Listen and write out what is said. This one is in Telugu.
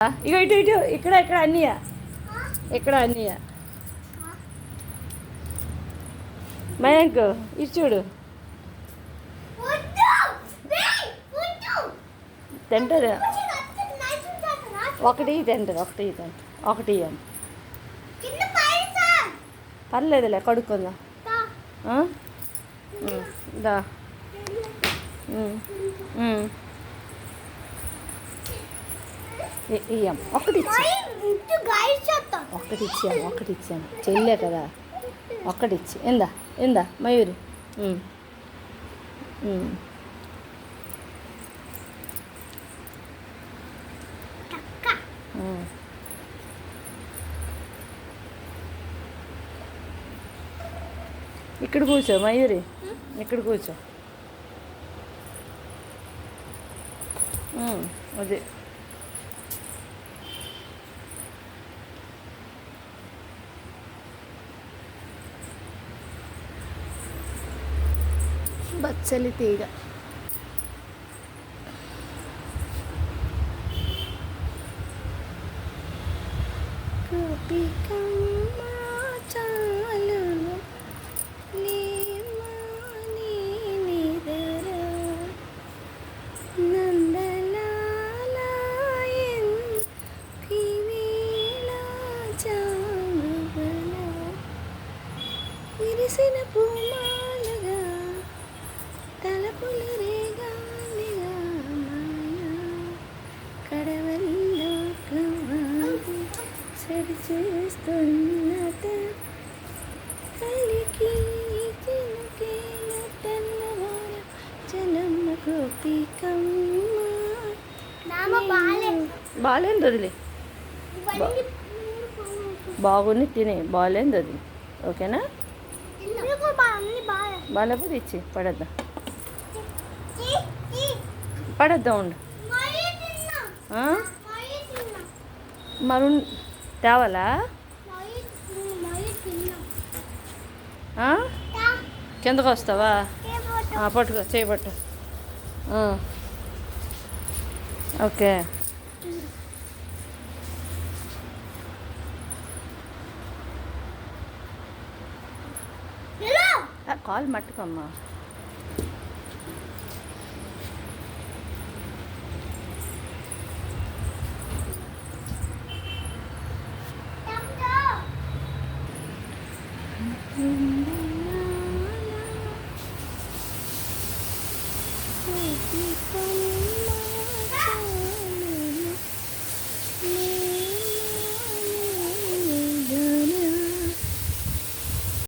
ఇగో ఇటు ఇటు ఇక్కడ ఇక్కడ అన్నయ్య ఇక్కడ అన్నయ్య మయాంక్ ఇటు చూడు తింటుంది ఒకటి తింటుంది ఒకటి ఇవ్వండి పర్లేదులే కడుక్కుందాం దా ఇయ్యం ఒకటి ఇచ్చాను చెల్లే కదా ఒక్కటి ఇచ్చి ఇందా మయూరి ఇక్కడ కూర్చో మయూరి ఇక్కడ కూర్చో అదే బచ్చలి తీగ విరిసిన పూమాలగా తలపులు రేగాలిగా మాయా కడవల్లో సరి చేస్తున్నత కలికి చినుకేల తెల్లవార జనమ్మ గోపికమ్మ బాగాలేంది వదిలే బాగుంది తినే బాగాలేంది వదిలే ఓకేనా బాగాలేకపోతే ఇచ్చి పడద్దా ఉండు మరి తేవాలా కిందకు వస్తావా పట్టుకో చేయబట్టు ఓకే కాల్ మట్టుకోమ్మా